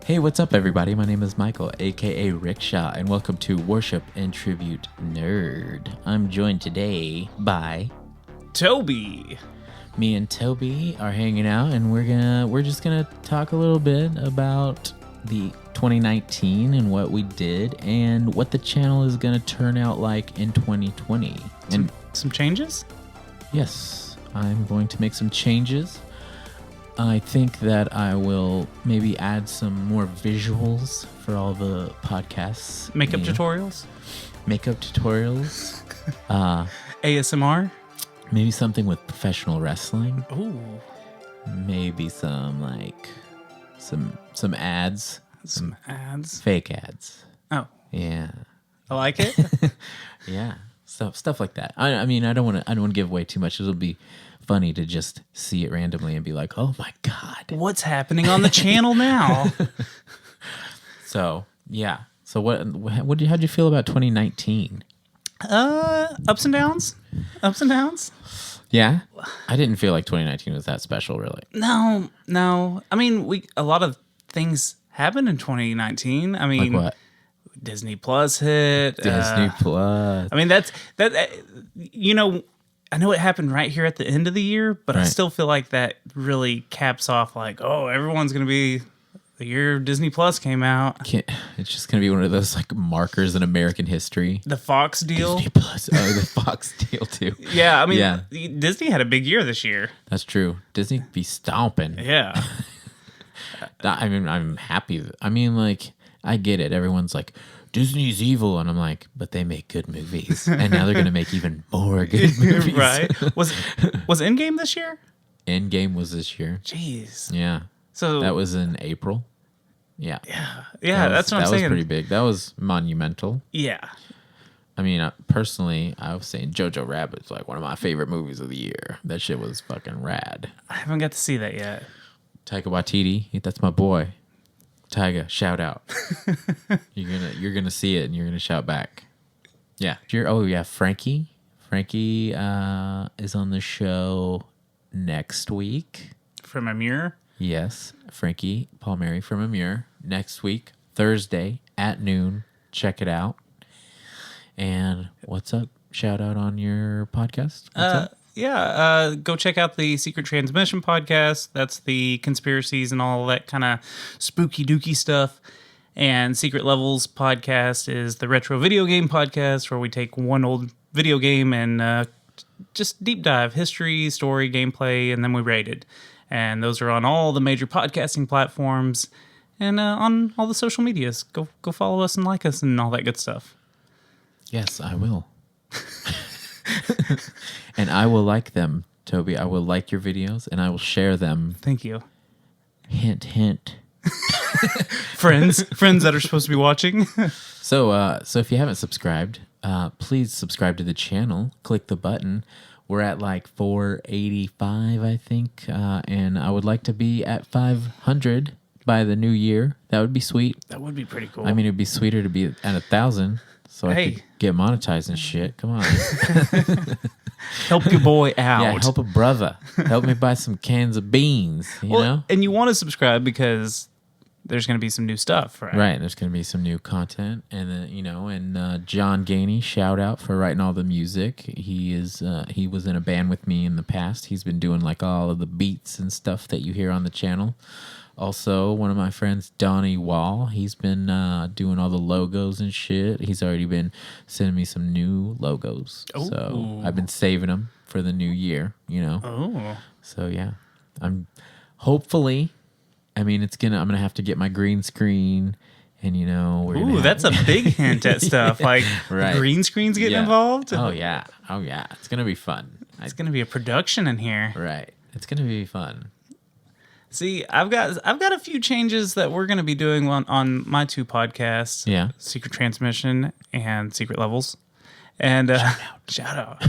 Hey, what's up, everybody? My name is Michael, aka Rickshaw, and welcome to Worship and Tribute Nerd. I'm joined today by Toby. Me and Toby are hanging out, and we're just gonna talk a little bit about the 2019 and what we did, and what the channel is gonna turn out like in 2020. And some changes? yes, I'm going to make some changes. I think that I will maybe add some more visuals for all the podcasts. Makeup tutorials? Makeup tutorials. ASMR? Maybe something with professional wrestling. Ooh. Maybe some ads. Some ads? Fake ads. Oh. Yeah. I like it. Yeah. Stuff like that. I mean, I don't want to give away too much. It'll be funny to just see it randomly and be like, "Oh my god, what's happening on the channel now?" So yeah. So how'd you feel about 2019? Ups and downs. Ups and downs. Yeah, I didn't feel like 2019 was that special, really. No. I mean, a lot of things happened in 2019. I mean, Like what? Disney Plus hit. Disney Plus. I mean, that. I know it happened right here at the end of the year, but right. I still feel like that really caps off like, oh, everyone's going to be the year Disney Plus came out. It's just going to be one of those like markers in American history. The Fox deal. Disney Plus. Oh, the Fox deal too. Yeah, I mean, Disney had a big year this year. That's true. Disney be stomping. Yeah. I mean, I'm happy. I mean, like, I get it. Everyone's like, Disney's evil, and I'm like, but they make good movies, and now they're gonna make even more good movies. Right? Was Endgame this year? Endgame was this year. Jeez. Yeah. So that was in April. Yeah. Yeah. That's what I'm saying. That was pretty big. That was monumental. Yeah. I mean, personally, I was saying Jojo Rabbit's like one of my favorite movies of the year. That shit was fucking rad. I haven't got to see that yet. Taika Waititi, that's my boy. Tyga, shout out. You're gonna see it and you're gonna shout back. Yeah. Frankie. Frankie is on the show next week. From Amir? Yes. Frankie Palmieri from Amir. Next week, Thursday at noon. Check it out. And what's up? Shout out on your podcast. What's up? Yeah, go check out the Secret Transmission podcast. That's the conspiracies and all that kind of spooky dooky stuff. And Secret Levels podcast is the retro video game podcast, where we take one old video game and just deep dive history, story, gameplay, and then we rate it. And those are on all the major podcasting platforms and on all the social medias. Go follow us and like us and all that good stuff. Yes, I will. And I will like them, Toby. I will like your videos, and I will share them. Thank you. Hint, hint. friends that are supposed to be watching. So if you haven't subscribed, please subscribe to the channel. Click the button. We're at like 485, I think, and I would like to be at 500 by the new year. That would be sweet. That would be pretty cool. I mean, it'd be sweeter to be at 1,000, so I could get monetized and shit. Come on. Help your boy out. Yeah, help a brother. Help me buy some cans of beans, you know? And you want to subscribe because there's going to be some new stuff, right? Right, there's going to be some new content. And then, John Gainey, shout out for writing all the music. He was in a band with me in the past. He's been doing like all of the beats and stuff that you hear on the channel. Also, one of my friends, Donny Wahl, he's been doing all the logos and shit. He's already been sending me some new logos. Ooh. So I've been saving them for the new year, Oh. So yeah, I'm hopefully. I mean, I'm gonna have to get my green screen, and That's a big hint at stuff like right. The green screen's getting involved. Oh yeah, it's gonna be fun. It's gonna be a production in here. Right, it's gonna be fun. See, I've got a few changes that we're going to be doing on my two podcasts. Yeah, Secret Transmission and Secret Levels. And shout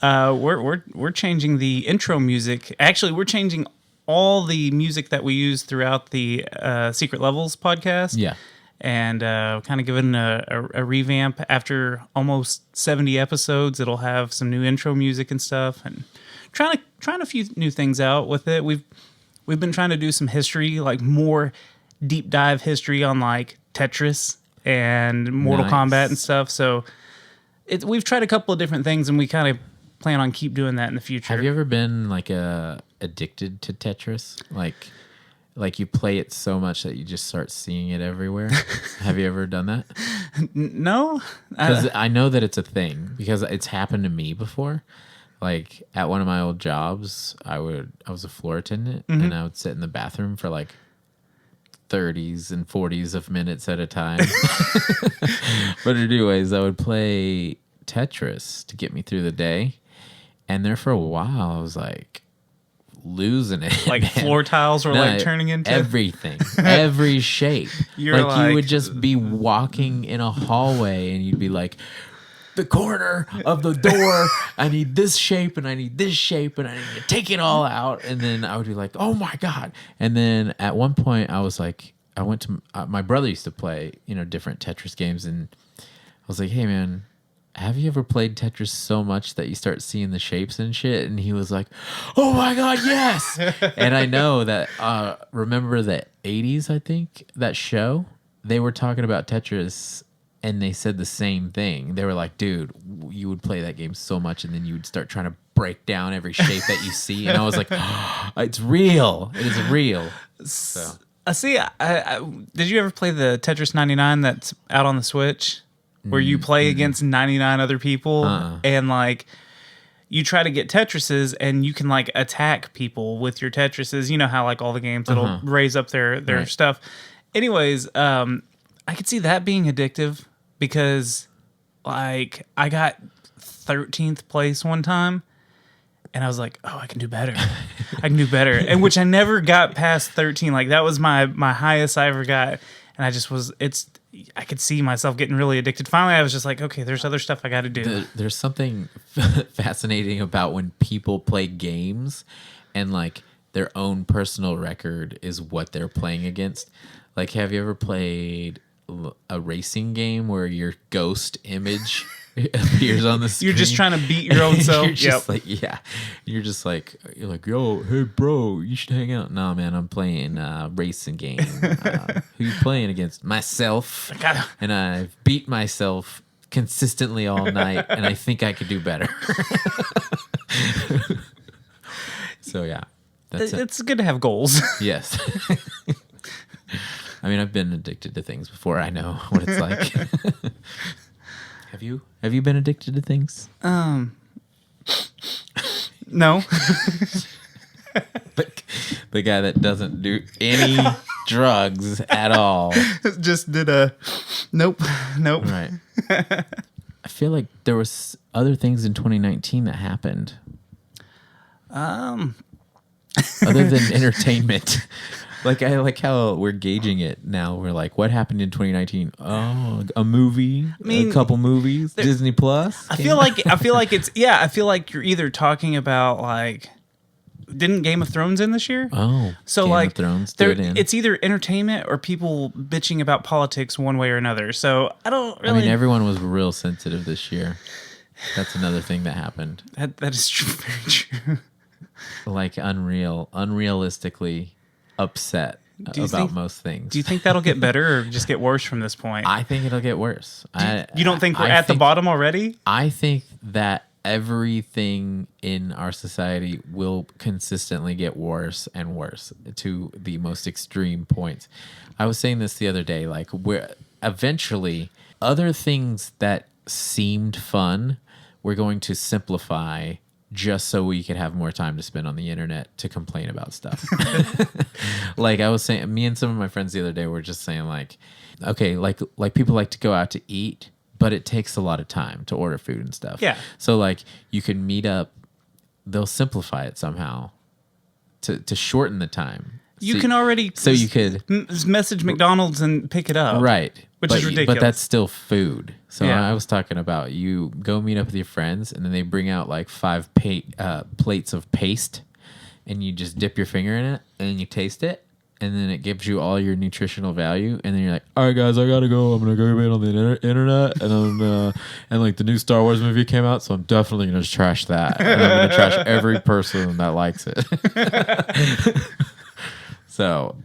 out. We're changing the intro music. Actually, we're changing all the music that we use throughout the Secret Levels podcast. Yeah, and kind of giving a revamp after almost 70 episodes. It'll have some new intro music and stuff, and trying a few new things out with it. We've been trying to do some history, like more deep dive history on like Tetris and Mortal Nice. Kombat and stuff. So we've tried a couple of different things, and we kind of plan on keep doing that in the future. Have you ever been like addicted to Tetris? Like you play it so much that you just start seeing it everywhere. Have you ever done that? No, Because I know that it's a thing because it's happened to me before. Like at one of my old jobs, I was a floor attendant, and I would sit in the bathroom for like 30s and 40s of minutes at a time. But anyways, I would play Tetris to get me through the day, and there for a while I was like losing it. like man. floor tiles were like turning into everything, every shape. You're like you would just be walking in a hallway, and you'd be like, the corner of the door, I need this shape, and I need this shape, and I need to take it all out. And then I would be like, oh my God. And then at one point I was like, I went to, my brother used to play, different Tetris games. And I was like, hey man, have you ever played Tetris so much that you start seeing the shapes and shit? And he was like, oh my God, yes. And I know that, remember the 80s, I think, that show, they were talking about Tetris, and they said the same thing. They were like, dude, you would play that game so much, and then you would start trying to break down every shape that you see. And I was like, oh, it's real. It is real. So see. Did you ever play the Tetris 99 that's out on the Switch, where you play against 99 other people and like you try to get Tetrises, and you can like attack people with your Tetrises? You know how like all the games it'll raise up their Right. stuff. Anyways, I could see that being addictive, because like I got 13th place one time, and I was like, oh, I can do better. I can do better. And which I never got past 13. Like that was my highest I ever got. And I just I could see myself getting really addicted. Finally, I was just like, okay, there's other stuff I got to do. There's something fascinating about when people play games and like their own personal record is what they're playing against. Like, have you ever played a racing game where your ghost image appears on the screen? You're just trying to beat your own self. You're just like, yeah. You're like, yo, hey, bro, you should hang out. No, man, I'm playing a racing game. Who you playing against? Myself. And I've beat myself consistently all night, and I think I could do better. So, yeah. That's it. It's good to have goals. Yes. I mean, I've been addicted to things before. I know what it's like. Have you been addicted to things? No. The guy that doesn't do any drugs at all. Just did nope. Right. I feel like there was other things in 2019 that happened. Other than entertainment. Like I like how we're gauging it now. We're like, what happened in 2019? Oh, a movie, a couple movies, Disney Plus. I feel like it's I feel like you're either talking about like, didn't Game of Thrones end this year? Oh, so Game like of Thrones, threw it in. It's either entertainment or people bitching about politics one way or another. So I don't really. I mean, everyone was real sensitive this year. That's another thing that happened. That is true, very true. Like unrealistically upset about most things. Do you think that'll get better or just get worse from this point? I think it'll get worse. You don't think we're at the bottom already? I think that everything in our society will consistently get worse and worse to the most extreme points. I was saying this the other day, like we're eventually other things that seemed fun, we're going to simplify just so we could have more time to spend on the internet to complain about stuff. Like I was saying, me and some of my friends the other day were just saying like, okay, like people like to go out to eat, but it takes a lot of time to order food and stuff. Yeah. So like you can meet up, they'll simplify it somehow to shorten the time. You can already you could message McDonald's and pick it up. Right. Which is ridiculous. But that's still food. So Yeah. I was talking about you go meet up with your friends, and then they bring out like 5 plates of paste, and you just dip your finger in it, and then you taste it, and then it gives you all your nutritional value, and then you're like, all right, guys, I gotta go. I'm gonna go get on the internet, and and like the new Star Wars movie came out, so I'm definitely gonna trash that, and I'm gonna trash every person that likes it. So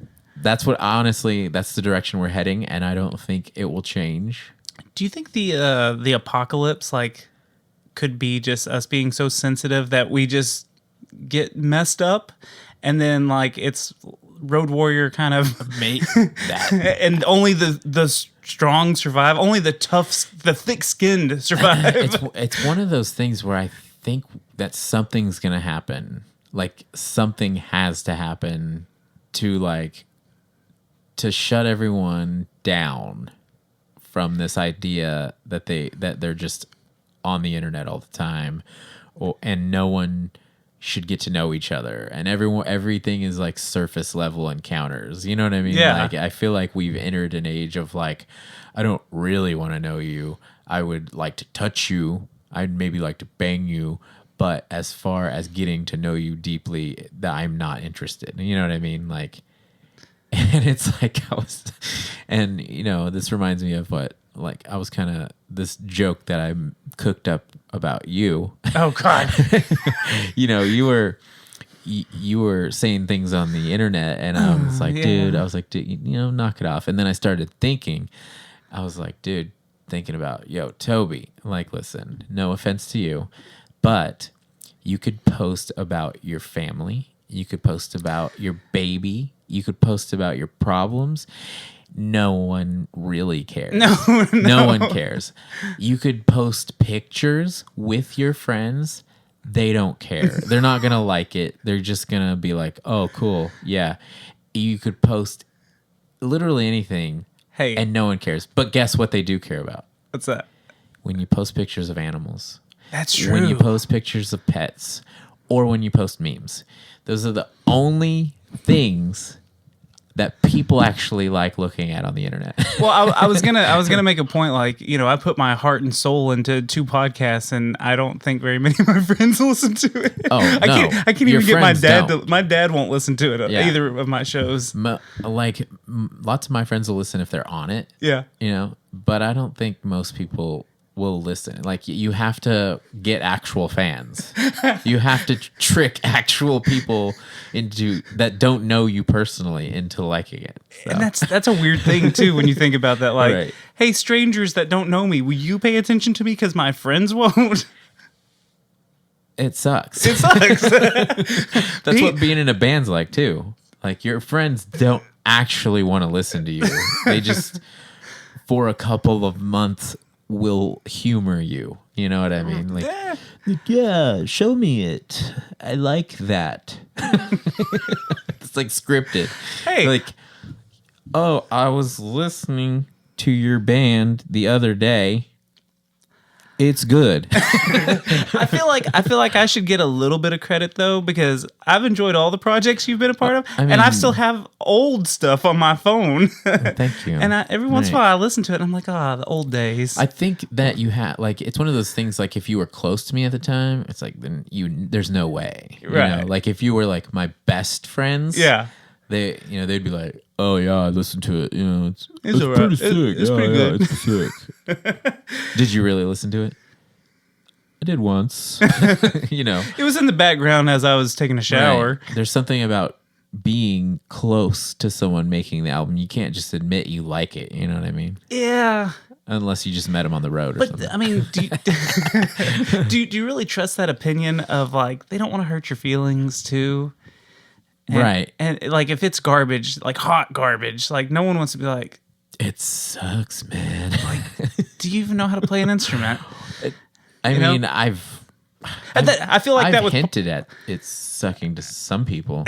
that's what, honestly, that's the direction we're heading, and I don't think it will change. Do you think the apocalypse like could be just us being so sensitive that we just get messed up, and then like it's Road Warrior kind of Mate, that and only the strong survive, only the thick-skinned survive. it's one of those things where I think that something's gonna happen. Like something has to happen to shut everyone down from this idea that they're just on the internet all the time, and no one should get to know each other, and everything is like surface level encounters. You know what I mean? Yeah. Like I feel like we've entered an age of like, I don't really want to know you. I would like to touch you. I'd maybe like to bang you, but as far as getting to know you deeply, that I'm not interested. You know what I mean? Like, and it's like this reminds me of what, like, I was kind of this joke that I cooked up about you. Oh God. You were saying things on the internet, and I was like, dude, knock it off. And then I started thinking, I was like, dude, thinking about, Toby, like, listen, no offense to you, but you could post about your family. You could post about your baby. You could post about your problems. No one really cares. No one cares. You could post pictures with your friends. They don't care. They're not going to like it. They're just going to be like, oh, cool. Yeah. You could post literally anything. Hey. And no one cares. But guess what they do care about? What's that? When you post pictures of animals. That's true. When you post pictures of pets, or when you post memes. Those are the only things that people actually like looking at on the internet. Well, I was gonna make a point, like, I put my heart and soul into 2 podcasts, and I don't think very many of my friends listen to it. Oh, no. I can't Your even get my friends dad. don't. My dad won't listen to it Yeah. either of my shows. Lots of my friends will listen if they're on it. Yeah. But I don't think most people will listen. Like, you have to get actual fans. You have to trick actual people that don't know you personally into liking it. So. And that's a weird thing too when you think about that. Like, Right. Hey, strangers that don't know me, will you pay attention to me because my friends won't? It sucks. It sucks. That's what being in a band's like too. Like, your friends don't actually want to listen to you. They just, for a couple of months, will humor you. You know what I mean? Like, yeah, show me it. I like that. It's like scripted. Hey. Like, oh, I was listening to your band the other day. It's good. I feel like I should get a little bit of credit though, because I've enjoyed all the projects you've been a part of, and I still have old stuff on my phone. Thank you. And every once in a while I listen to it and I'm like, the old days. I think that you have, like, it's one of those things, like, if you were close to me at the time, it's like, then there's no way. Right. Like, if you were like my best friends, yeah. they'd be like, oh yeah, I listened to it. It's all right. pretty sick. It's pretty good. It's sick. Did you really listen to it? I did once. It was in the background as I was taking a shower. Right. There's something about being close to someone making the album. You can't just admit you like it. You know what I mean? Yeah. Unless you just met them on the road or something. But I mean, do you really trust that opinion of, like, they don't want to hurt your feelings too? Right. And like, if it's garbage, like hot garbage, like, no one wants to be like, it sucks, man. Like, do you even know how to play an instrument? I mean, I feel like I've hinted at it's sucking to some people,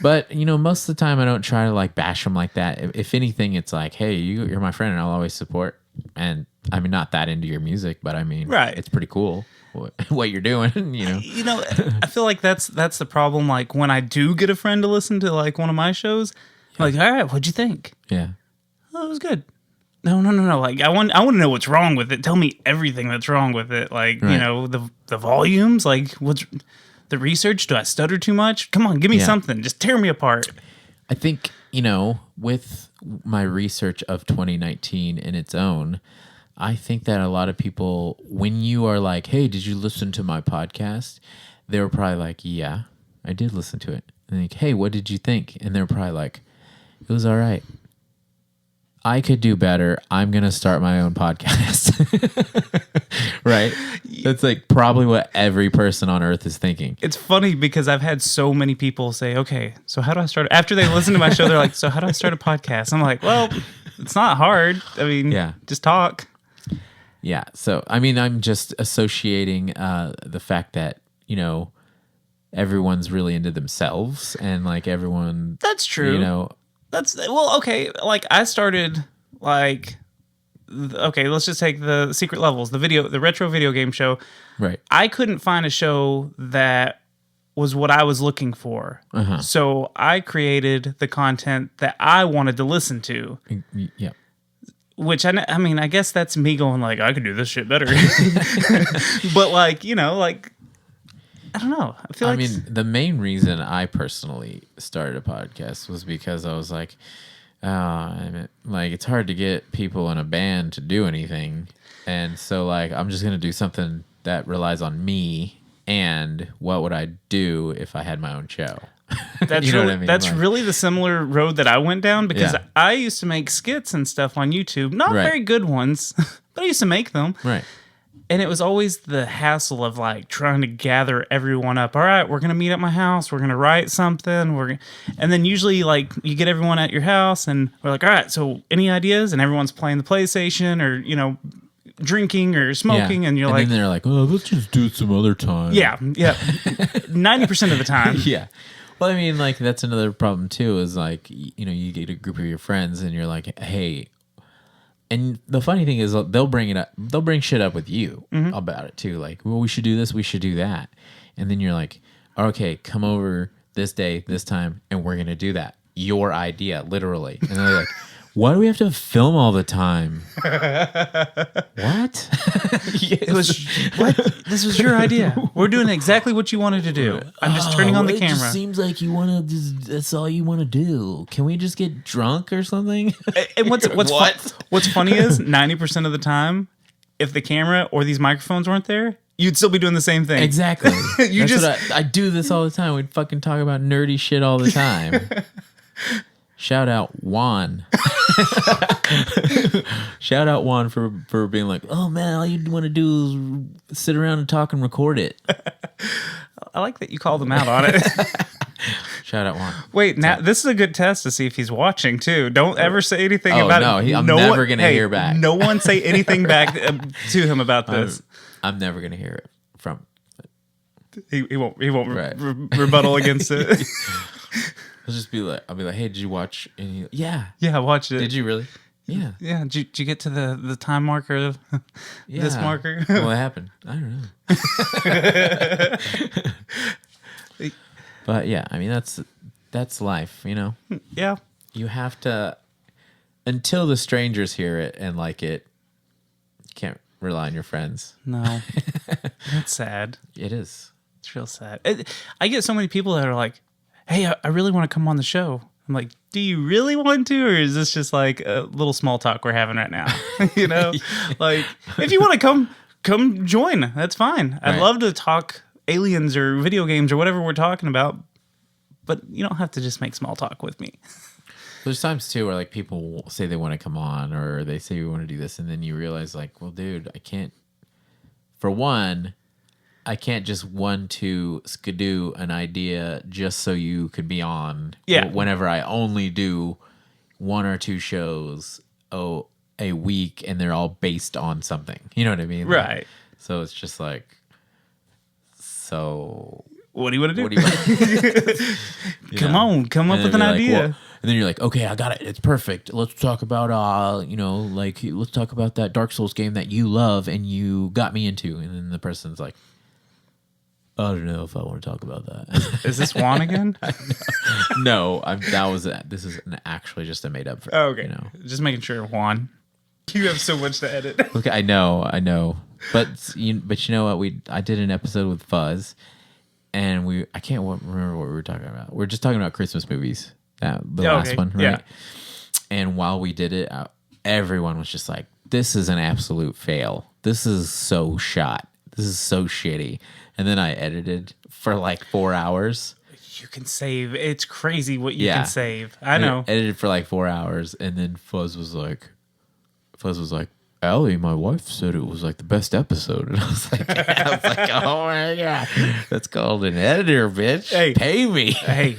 but most of the time I don't try to like bash them like that. If anything, it's like, hey, you're my friend, and I'll always support. And I mean, not that into your music, but I mean, right. It's pretty cool what you're doing. I feel like that's the problem. Like, when I do get a friend to listen to like one of my shows, I'm like, all right, what'd you think? Yeah, oh, it was good. No. Like, I want to know what's wrong with it. Tell me everything that's wrong with it. Like, right. The volumes. Like, what's the research? Do I stutter too much? Come on, give me something. Just tear me apart. I think with my research of 2019 in its own, I think that a lot of people, when you are like, hey, did you listen to my podcast? They were probably like, yeah, I did listen to it. And like, hey, what did you think? And they're probably like, It was all right. I could do better. I'm going to start my own podcast. Right? That's like probably what every person on earth is thinking. It's funny because I've had so many people say, okay, so how do I start? After they listen to my show, they're like, so how do I start a podcast? I'm like, well, it's not hard. I mean, just talk. Yeah. So, I mean, I'm just associating the fact that, you know, everyone's really into themselves and like everyone. That's true. You know, well, okay. Like I started okay, let's just take the Secret Levels, the retro video game show. Right. I couldn't find a show that was what I was looking for. So I created the content that I wanted to listen to. Yeah. Which I mean, I guess that's me going like, I could do this shit better. But like, you know, like, I don't know. I mean, the main reason I personally started a podcast was because I was like, it's hard to get people in a band to do anything. And so like, I'm just going to do something that relies on me. And what would I do if I had my own show? That's you know really, what I mean? that's really the similar road that I went down because I used to make skits and stuff on YouTube. Not very good ones, but I used to make them. Right. And it was always the hassle of like trying to gather everyone up. All right, we're going to meet at my house. We're going to write something. And then usually like you get everyone at your house and we're like, all right, so any ideas? And everyone's playing the PlayStation or, you know, drinking or smoking. And you're like, and then they're like, oh, let's just do it some other time. Yeah. 90% of the time. Yeah. Well, I mean, like that's another problem too is like, you know, you get a group of your friends and you're like, hey, and the funny thing is they'll bring shit up with you about it too. Like, well, we should do this, we should do that. And then you're like, okay, come over this day, this time, and we're going to do that. Your idea, literally. And they're like, why do we have to film all the time? What? What? This was your idea. We're doing exactly what you wanted to do. I'm just turning on the camera. It just seems like you want to. That's all you want to do. Can we just get drunk or something? And what's funny is 90% of the time, if the camera or these microphones weren't there, you'd still be doing the same thing. Exactly. I do this all the time. We'd fucking talk about nerdy shit all the time. Shout out Juan. Shout out Juan for being like, oh man, all you want to do is sit around and talk and record it. I like that you called him out on it. Shout out Juan. Wait, now this is a good test to see if he's watching too. Don't ever say anything about it. I'm never going to hear back. No one say anything back to him about this. I'm never going to hear it from. He won't rebuttal against it. I'll be like, hey, did you watch any? Yeah, I watched it. Did you really? Yeah. Did you get to the time marker of this marker? What happened? I don't know. But yeah, I mean that's life, you know. Yeah. You have to until the strangers hear it and like it. You can't rely on your friends. No, that's sad. It is. It's real sad. I get so many people that are like, hey, I really want to come on the show. I'm like, do you really want to? Or is this just like a little small talk we're having right now? You know, like if you want to come join, that's fine. I'd love to talk aliens or video games or whatever we're talking about, but you don't have to just make small talk with me. There's times too where like people say they want to come on or they say we want to do this. And then you realize like, well, dude, I can't, for one, I can't just skidoo an idea just so you could be on. Yeah. Whenever I only do 1 or 2 shows a week and they're all based on something. You know what I mean? Right. Like, so it's just like, so what do you want to do? What do you want? Come up with an idea. Well, and then you're like, okay, I got it. It's perfect. Let's talk about, let's talk about that Dark Souls game that you love and you got me into. And then the person's like, I don't know if I want to talk about that. Is this Juan again? No, this is actually just a made up. Oh, okay. You know. Just making sure, Juan. You have so much to edit. Look, I know. But you know what? I did an episode with Fuzz, and I can't remember what we were talking about. We're just talking about Christmas movies. The last one, right? Yeah. And while we did it, everyone was just like, "This is an absolute fail. This is so shot. This is so shitty." And then I edited for like 4 hours. You can save. It's crazy what you Yeah. can save. I know. Edited for like 4 hours, and then Fuzz was like, Allie, my wife said it was like the best episode, and I was like, oh my god, that's called an editor, bitch. Hey. Pay me. Hey,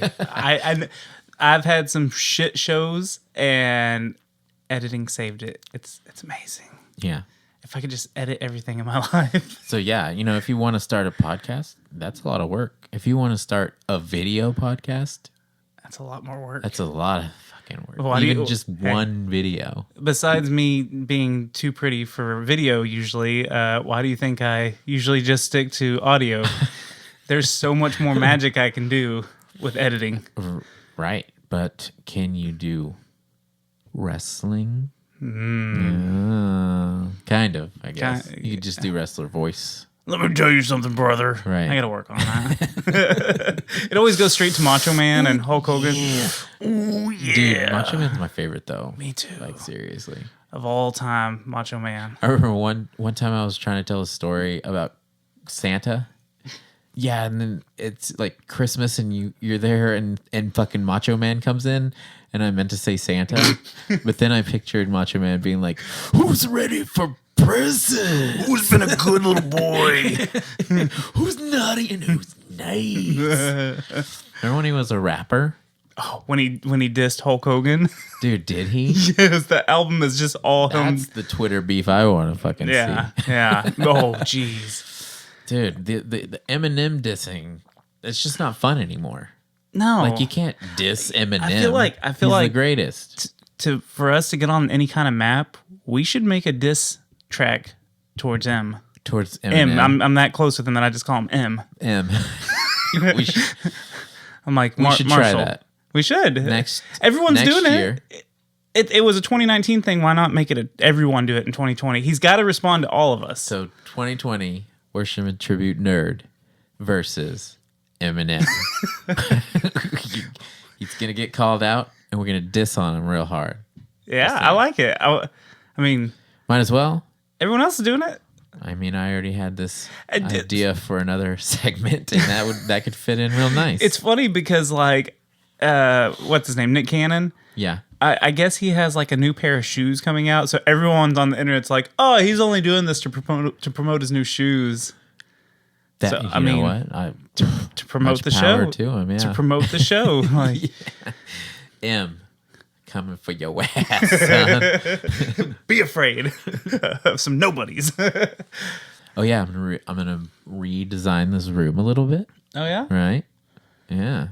I've had some shit shows, and editing saved it. It's amazing. Yeah. If I could just edit everything in my life. So yeah, if you want to start a podcast, that's a lot of work. If you want to start a video podcast, That's a lot more work. that's a lot of fucking work. Why do Even you- just hey. one video. Besides me being too pretty for video usually, why do you think I usually just stick to audio? There's so much more magic I can do with editing. Right. But can you do wrestling? Kind of, I guess. You could just do wrestler voice. Let me tell you something, brother. Right. I gotta work on that. It always goes straight to Macho Man and Hulk Hogan. Ooh, yeah. Dude, Macho Man's my favorite, though. Me too. Like, seriously. Of all time, Macho Man. I remember one time I was trying to tell a story about Santa. Yeah, and then it's like Christmas and you're there and fucking Macho Man comes in and I meant to say Santa, but then I pictured Macho Man being like, "Who's ready for prison? Who's been a good little boy? Who's naughty and who's nice?" Remember when he was a rapper? Oh, when he dissed Hulk Hogan. Dude, did he? Yes, the album is just all him. That's the Twitter beef I want to fucking Yeah, see. yeah. Oh, jeez. Dude, the Eminem dissing, it's just not fun anymore. No, Like, you can't diss Eminem. I feel like- He's like- the greatest. for us to get on any kind of map, we should make a diss track towards M. Towards Eminem. I'm that close with him that I just call him M. M. we should, I'm like, we should try Marshall. that. We should. Everyone's next doing year. it. It was a 2019 thing. Why not make it everyone do it in 2020? He's got to respond to all of us. So 2020, Worship and Tribute Nerd versus Eminem. He's going to get called out, and we're going to diss on him real hard. Yeah, I like it. I mean, Might as well. everyone else is doing it. I mean, I already had this I did. idea for another segment, and that could fit in real nice. It's funny because like, what's his name? Nick Cannon. yeah. I guess he has like a new pair of shoes coming out, so everyone's on the internet's like, "Oh, he's only doing this to promote his new shoes, That, So, you I know mean, what? to promote Much the power show, to him, yeah. to promote the show." Like, M, coming for your ass, son. be afraid of some nobodies. Oh yeah, I'm gonna redesign this room a little bit, Oh yeah, right? Yeah.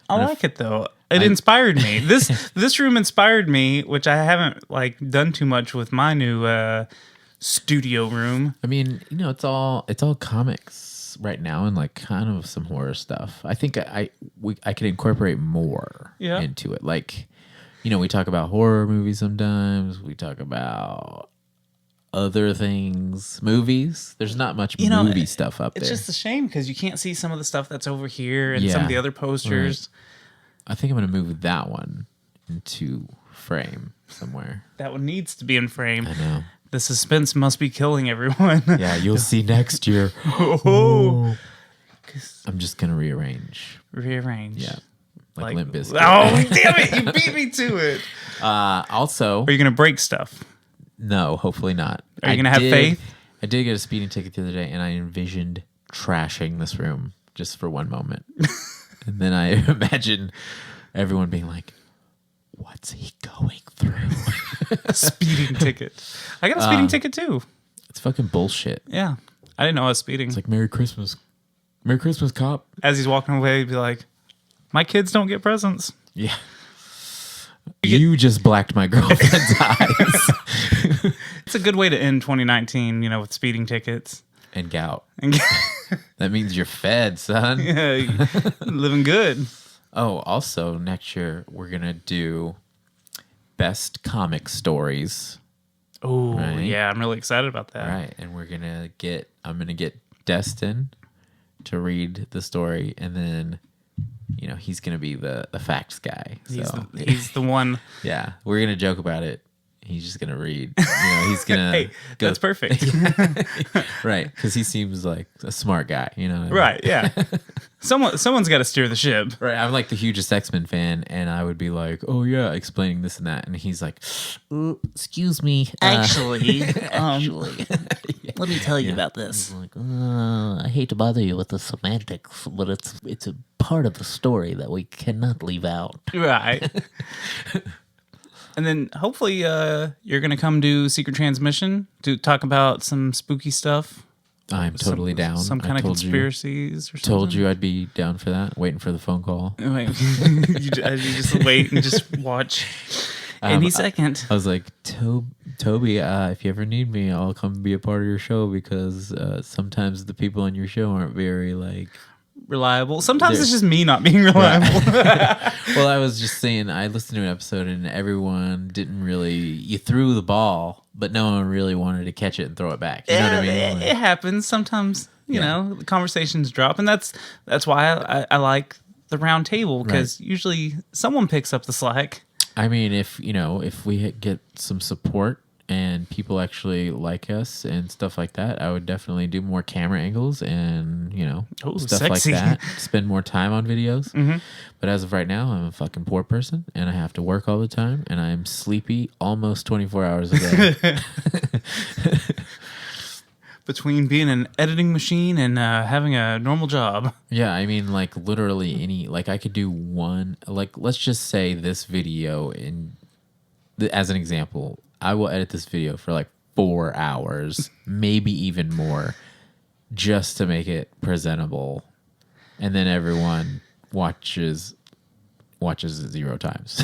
I like it though. It inspired me. This room inspired me, which I haven't like done too much with my new studio room. I mean, it's all comics right now and like kind of some horror stuff. I think I could incorporate more Yeah. into it. Like, we talk about horror movies sometimes. We talk about other things, movies. There's not much movie stuff up It's there. just a shame because you can't see some of the stuff that's over here and some of Yeah. the other posters. I think I'm gonna move that one into frame somewhere. That one needs to be in frame. I know. The suspense must be killing everyone. Yeah, you'll see next year. Oh. I'm just gonna rearrange. Rearrange. Yeah, like Limp Bizkit. Oh, damn it. You beat me to it. Also, Are you going to break stuff? no, hopefully not. Are you gonna have faith? I did get a speeding ticket the other day, and I envisioned trashing this room just for one moment, and then I imagined everyone being like, "What's he going through?" A speeding ticket. I got a speeding ticket too. It's fucking bullshit. Yeah. I didn't know I was speeding. It's like Merry Christmas, cop. As he's walking away, he'd be like, my kids don't get presents. Yeah. You just blacked my girlfriend's eyes. It's a good way to end 2019, with speeding tickets. And gout. And That means you're fed, son. yeah, living good. Oh, also next year we're gonna do best comic stories. Oh, Right. yeah, I'm really excited about that. Right. And I'm gonna get Destin to read the story, and then he's gonna be the facts guy. So He's the one. yeah, we're gonna joke about it. he's just gonna read. He's gonna. Hey, go, that's perfect. Right, because he seems like a smart guy. Right? Yeah. Someone's got to steer the ship. Right. I'm like the hugest X-Men fan, and I would be like, "Oh yeah," explaining this and that, and he's like, "Excuse me, Actually, actually." let me tell you about this. He's like, I hate to bother you with the semantics, but it's a part of the story that we cannot leave out. Right. And then hopefully you're going to come do Secret Transmission to talk about some spooky stuff. I'm totally down. Some kind of conspiracies or something. Told you I'd be down for that. Waiting for the phone call. Wait, you just wait and just watch any second. I was like, Toby, if you ever need me, I'll come be a part of your show because sometimes the people on your show aren't very reliable. Sometimes it's just me not being reliable. Right. Well, I was just saying, I listened to an episode and everyone didn't really. You threw the ball, but no one really wanted to catch it and throw it back. You know what I mean? It happens sometimes. You know, the conversations drop, and that's why I like the round table because usually someone picks up the slack. I mean, if we get some support and people actually like us and stuff like that, I would definitely do more camera angles and stuff sexy. like that. Spend more time on videos. Mm-hmm. But as of right now, I'm a fucking poor person and I have to work all the time and I'm sleepy almost 24 hours a day. Between being an editing machine and having a normal job. Yeah, I mean, literally I could do one, let's just say this video as an example. I will edit this video for 4 hours, maybe even more, just to make it presentable. And then everyone watches it 0 times.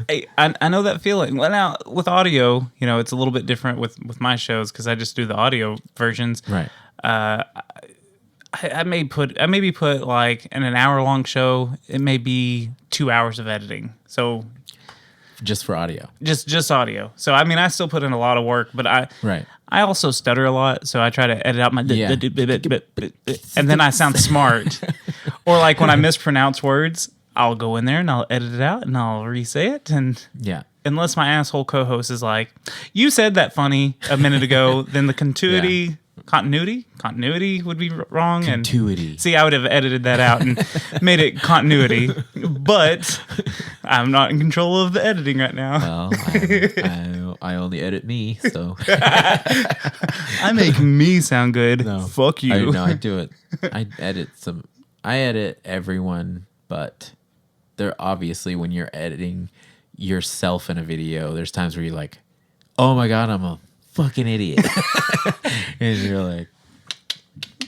Hey, I know that feeling. Well, now, with audio, it's a little bit different with my shows because I just do the audio versions. Right. I maybe put in an hour-long show, it may be 2 hours of editing. So... Just for audio. Just audio. So I mean, I still put in a lot of work, but I also stutter a lot, so I try to edit out my and then I sound smart. Or when I mispronounce words, I'll go in there and I'll edit it out and I'll re-say it and unless my asshole co-host is like, "You said that funny a minute ago," then the continuity would be wrong. Continuity. And see, I would have edited that out and made it continuity, but I'm not in control of the editing right now. Well, I only edit me, so I make me sound good. No, fuck you. I do it. I edit everyone, but they're obviously when you're editing yourself in a video, there's times where you're like, "Oh my god, I'm a fucking idiot." And you're like,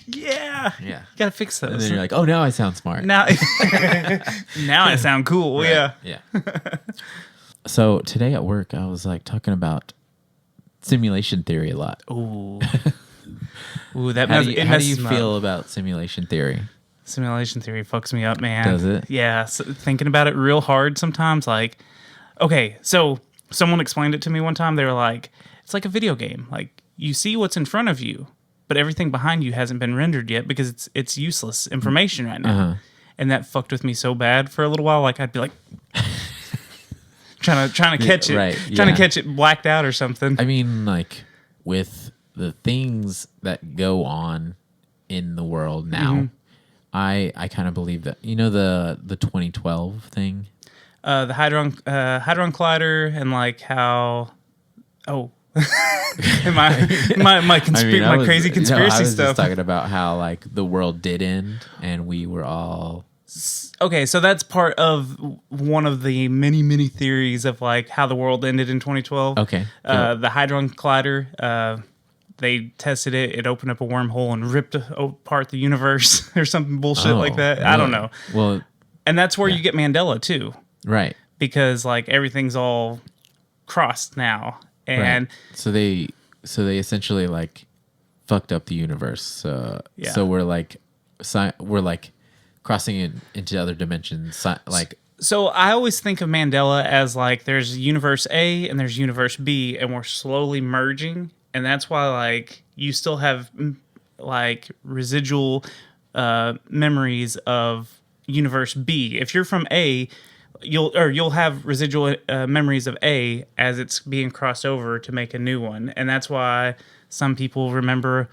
yeah, you gotta fix those. And then you're like, "Oh, now I sound smart. Now I sound cool." Right. Yeah. So today at work, I was talking about simulation theory a lot. Ooh, how do you feel about simulation theory? Simulation theory fucks me up, man. Does it? Yeah, so thinking about it real hard sometimes. Okay, so someone explained it to me one time. They were like, it's like a video game. You see what's in front of you, but everything behind you hasn't been rendered yet because it's useless information right now. Uh-huh. And that fucked with me so bad for a little while. I'd be trying to catch it, trying to catch it blacked out or something. I mean, with the things that go on in the world now, I kind of believe that the 2012 thing, the Hadron Collider and how my crazy conspiracy I was stuff. Just talking about how the world did end and we were all okay. So that's part of one of the many theories of how the world ended in 2012. Okay, the Hadron Collider. They tested it. It opened up a wormhole and ripped apart the universe or something bullshit like that. Really? I don't know. Well, and that's where you get Mandela too, right? Because everything's all crossed now. And so they essentially fucked up the universe. So we're we're crossing it into other dimensions. So I always think of Mandela as there's universe A and there's universe B, and we're slowly merging, and that's why you still have residual memories of universe B. If you're from A, you'll have residual memories of A as it's being crossed over to make a new one, and that's why some people remember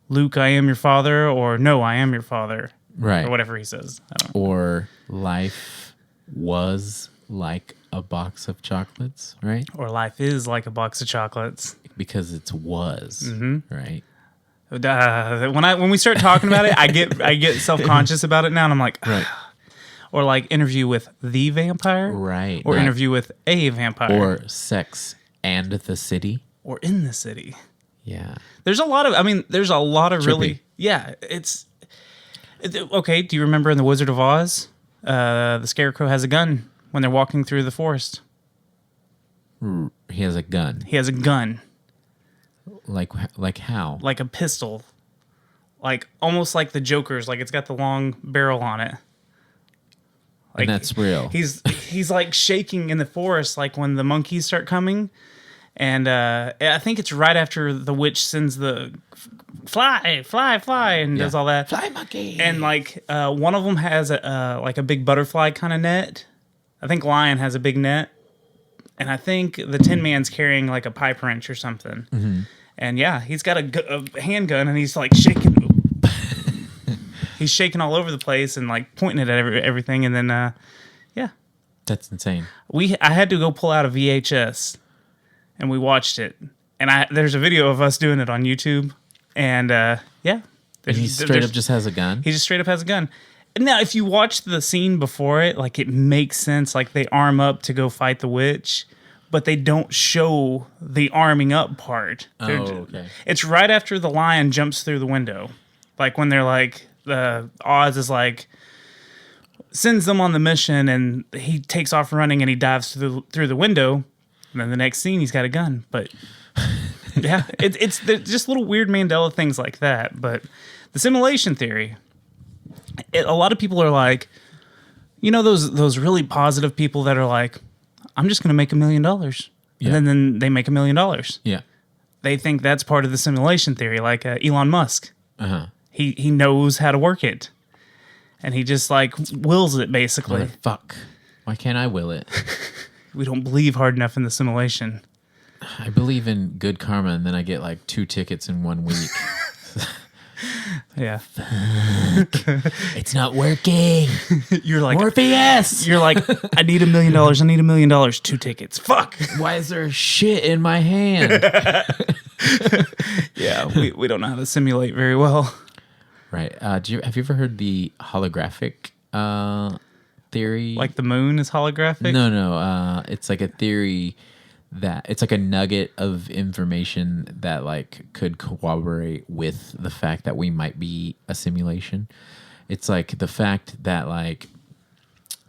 Luke, I am your father, or no, I am your father, Right. or whatever he says. I don't know. Or life was like a box of chocolates, right? Or life is like a box of chocolates. Because it's was, right? When we start talking about it, I get self-conscious about it now, and I'm like, Right. Or like Interview with the Vampire, Right. Or Not- Interview with a Vampire, Or Sex and the City. or In the City. Yeah. There's a lot of Trippy. really, yeah. Okay. Do you remember in The Wizard of Oz, the Scarecrow has a gun when they're walking through the forest? He has a gun. He has a gun, Like how? like a pistol, like almost like the Joker's. Like it's got the long barrel on it. Like, And that's real. He's like shaking in the forest, like when the monkeys start coming. And I think it's right after the witch sends the fly, and does all that. Fly monkey. And like one of them has a big butterfly kind of net. I think Lion has a big net, and I think the Tin Man's carrying like a pipe wrench or something. Mm-hmm. And yeah, he's got a handgun, and he's like shaking. He's shaking all over the place and like pointing it at everything. And then yeah, That's insane. I had to go pull out a VHS, and we watched it. And there's a video of us doing it on YouTube. And yeah. And he straight up just has a gun? He just straight up has a gun. Now, if you watch the scene before it, like it makes sense. Like they arm up to go fight the witch, but they don't show the arming up part. Okay. It's right after the lion jumps through the window. Like when they're like, Oz is like, sends them on the mission, and he takes off running and he dives through the window. And then the next scene, he's got a gun. But yeah, it's just little weird Mandela things like that. But the simulation theory, a lot of people are like, you know, those really positive people that are like, I'm just going to make $1 million. Yeah. And then they make $1 million. Yeah. They think that's part of the simulation theory, like Elon Musk. Uh-huh. He knows how to work it. And he just like wills it, basically. Fuck. Why can't I will it? We don't believe hard enough in the simulation. I believe in good karma, and then I get like 2 tickets in 1 week. Yeah. It's not working. You're like, Morpheus! I need $1 million. I need $1 million. 2 tickets. Fuck. Why is there shit in my hand? Yeah, we don't know how to simulate very well. Right. Have you ever heard the holographic theory? Like the moon is holographic? No. It's like a theory that it's like a nugget of information that like could corroborate with the fact that we might be a simulation. It's like the fact that like,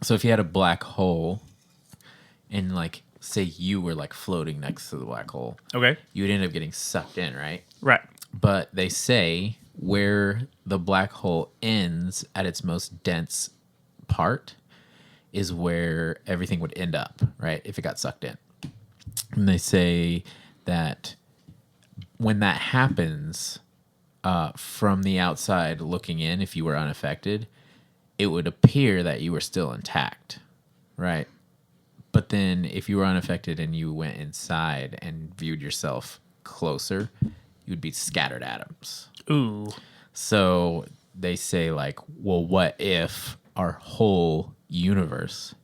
so if you had a black hole and like say you were like floating next to the black hole, Okay. you would end up getting sucked in, right? Right. But they say where the black hole ends at its most dense part is where everything would end up, right? If it got sucked in. And they say that when that happens, from the outside looking in, if you were unaffected, it would appear that you were still intact, right? But then if you were unaffected and you went inside and viewed yourself closer, you'd be scattered atoms. Ooh. So they say like, well, what if our whole universe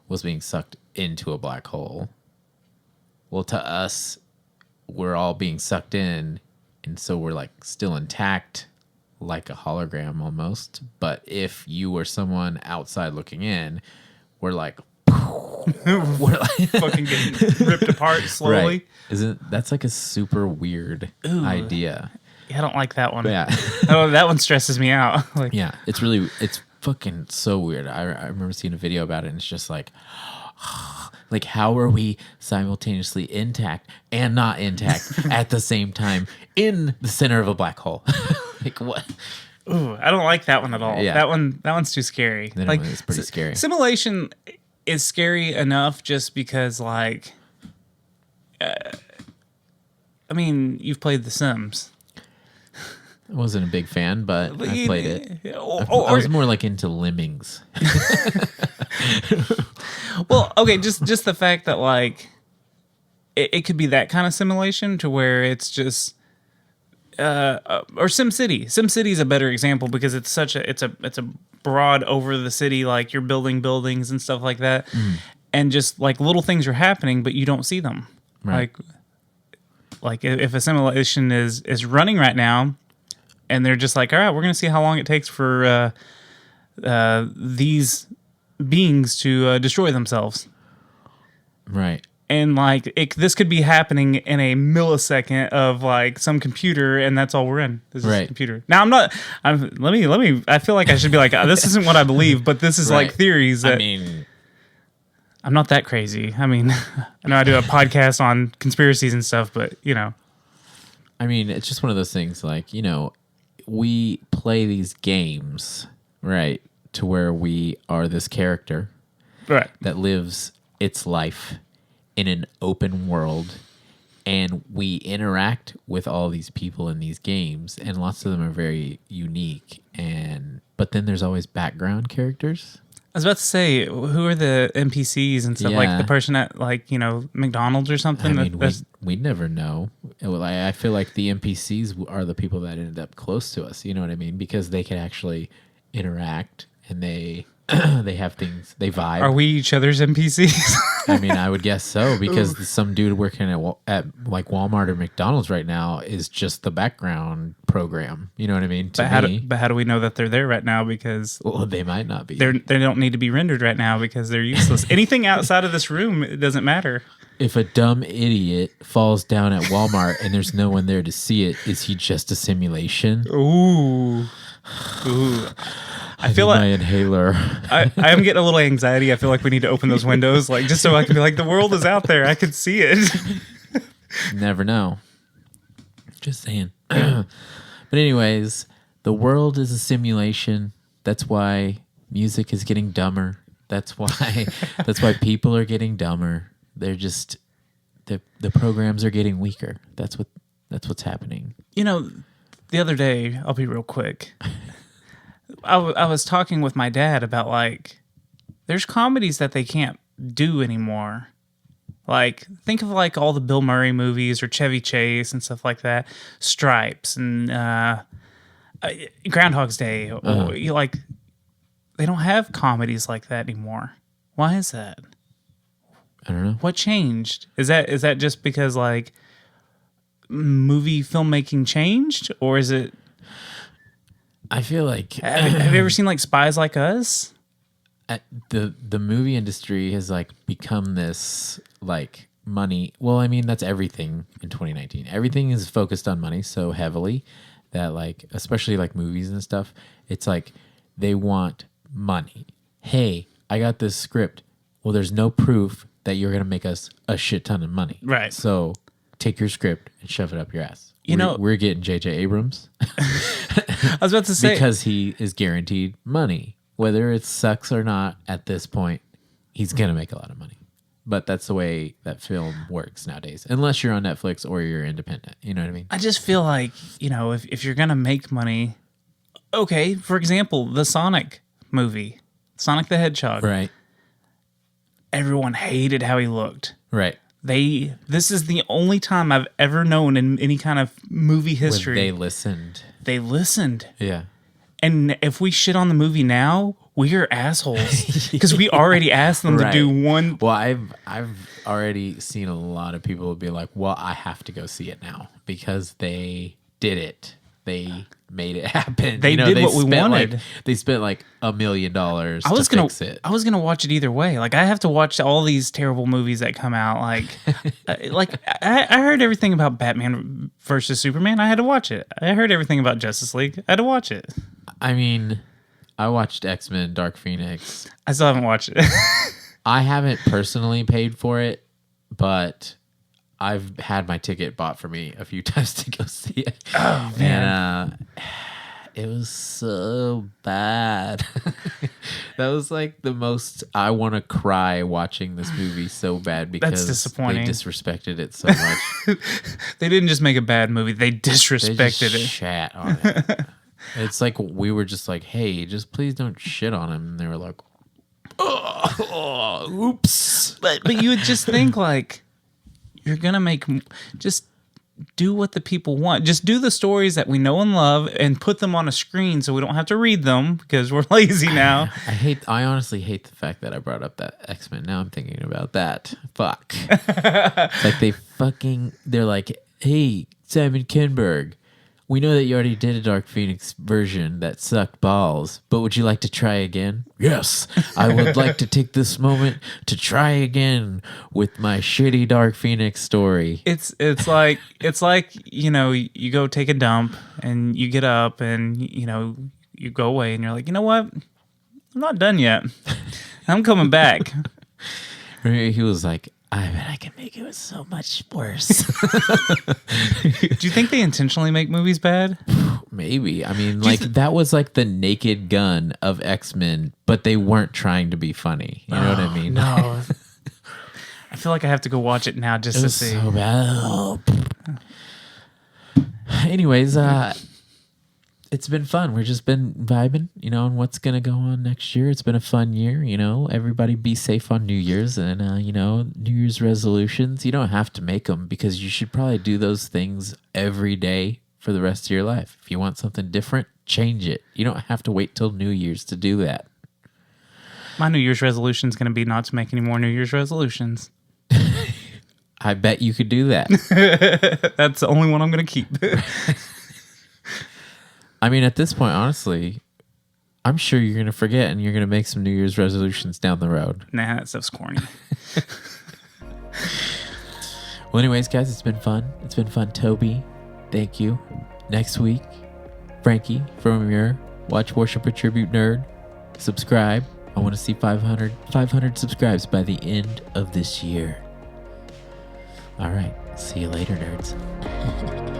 was being sucked into a black hole? Well, to us, we're all being sucked in, and so we're like still intact, like a hologram almost. But if you were someone outside looking in, we're like Fucking getting ripped apart slowly. right. Isn't that's like a super weird idea? Yeah, I don't like that one. Yeah. That one stresses me out. Like, Yeah, it's fucking so weird. I remember seeing a video about it, and it's just like how are we simultaneously intact and not intact at the same time in the center of a black hole? Like what? ooh, I don't like that one at all. Yeah. That one's too scary. That Like one is pretty scary. Simulation is scary enough just because like I mean, you've played The Sims. I wasn't a big fan, but I played it. I Or, was more like into lemmings. Well, okay, just the fact that like it could be that kind of simulation to where it's just or SimCity. SimCity is a better example because it's such a it's a broad over the city, like you're building buildings and stuff like that, and just like little things are happening, but you don't see them. Right. Like if a simulation is running right now, and they're just like, all right, we're gonna see how long it takes for these beings to destroy themselves. Right. And like this could be happening in a millisecond of like some computer, and that's all we're in. This is a computer. Now let me. I feel like I should be like, this isn't what I believe, but this is like theories. That, I'm not that crazy. I mean, I know I do a podcast on conspiracies and stuff, but you know, I mean, it's just one of those things. Like, you know, we play these games, right, to where we are this character, right, that lives its life in an open world, and we interact with all these people in these games, and lots of them are very unique, but then there's always background characters. I was about to say, who are the NPCs and stuff? Yeah. Like the person at like, you know, McDonald's or something? I mean, we never know. Well, I feel like the NPCs are the people that ended up close to us, you know what I mean? Because they can actually interact, and they they have things, they vibe. Are we each other's NPCs? I mean, I would guess so, because some dude working at like Walmart or McDonald's right now is just the background program. You know what I mean? But how do we know that they're there right now? Because they might not be. They don't need to be rendered right now because they're useless. Anything outside of this room, it doesn't matter. If a dumb idiot falls down at Walmart and there's no one there to see it, is he just a simulation? Ooh. I feel like my inhaler. I am getting a little anxiety. I feel like we need to open those windows, like just so I can be like, the world is out there. I can see it. Never know. Just saying. But anyways, the world is a simulation. That's why music is getting dumber. That's why people are getting dumber. They're just the programs are getting weaker. That's what's happening. You know, the other day, I'll be real quick. I was talking with my dad about like, there's comedies that they can't do anymore. Like, think of like all the Bill Murray movies or Chevy Chase and stuff like that, Stripes and Groundhog's Day. Or, like, they don't have comedies like that anymore. Why is that? I don't know. What changed? Is that just because like movie filmmaking changed, or is it? I feel like have you ever seen like Spies Like Us? The movie industry has like become this like money. Well, I mean, that's everything in 2019. Everything is focused on money so heavily that like, especially like movies and stuff, it's like they want money. Hey, I got this script. Well, there's no proof that you're going to make us a shit ton of money. Right. So take your script and shove it up your ass. We're getting J.J. Abrams. I was about to say. Because he is guaranteed money. Whether it sucks or not at this point, he's going to make a lot of money. But that's the way that film works nowadays. Unless you're on Netflix or you're independent. You know what I mean? I just feel like, you know, if you're going to make money. Okay, for example, the Sonic movie. Sonic the Hedgehog. Right. Everyone hated how he looked. Right. This is the only time I've ever known in any kind of movie history. When they listened. They listened. Yeah. And if we shit on the movie now, we are assholes because we already asked them to do one. Well, I've already seen a lot of people be like, "Well, I have to go see it now because they did it. They made it happen. They did what we wanted. They spent like $1 million to fix it. I was gonna watch it either way. Like I have to watch all these terrible movies that come out. Like, I heard everything about Batman versus Superman. I had to watch it. I heard everything about Justice League. I had to watch it. I mean, I watched X-Men Dark Phoenix. I still haven't watched it. I haven't personally paid for it, but I've had my ticket bought for me a few times to go see it. Oh, man. And it was so bad. That was like the most I want to cry watching this movie so bad because that's disappointing. They disrespected it so much. They didn't just make a bad movie. They disrespected it. Shat on it. It's like we were just like, hey, just please don't shit on him. And they were like, oh, Oops. But you would just think like you're gonna just do what the people want. Just do the stories that we know and love and put them on a screen so we don't have to read them because we're lazy now. I honestly hate the fact that I brought up that X-Men. Now I'm thinking about that. Fuck. It's like they're like, hey, Simon Kinberg, we know that you already did a Dark Phoenix version that sucked balls, but would you like to try again? Yes, I would like to take this moment to try again with my shitty Dark Phoenix story. It's like you go take a dump and you get up and you go away and you're like, you know what? I'm not done yet. I'm coming back. He was like, I bet I can make it so much worse. Do you think they intentionally make movies bad? Maybe. I mean, like that was like the Naked Gun of X-Men, but they weren't trying to be funny. You know what I mean? No. I feel like I have to go watch it now just to see. So bad. Anyways, it's been fun. We've just been vibing, on what's going to go on next year. It's been a fun year, Everybody be safe on New Year's and, New Year's resolutions. You don't have to make them because you should probably do those things every day for the rest of your life. If you want something different, change it. You don't have to wait till New Year's to do that. My New Year's resolution is going to be not to make any more New Year's resolutions. I bet you could do that. That's the only one I'm going to keep. I mean, at this point, honestly, I'm sure you're going to forget and you're going to make some New Year's resolutions down the road. Nah, that stuff's corny. Well, anyways, guys, it's been fun. It's been fun. Toby, thank you. Next week, Frankie from your Watch, Worship, or Tribute Nerd. Subscribe. I want to see 500 subscribes by the end of this year. All right. See you later, nerds.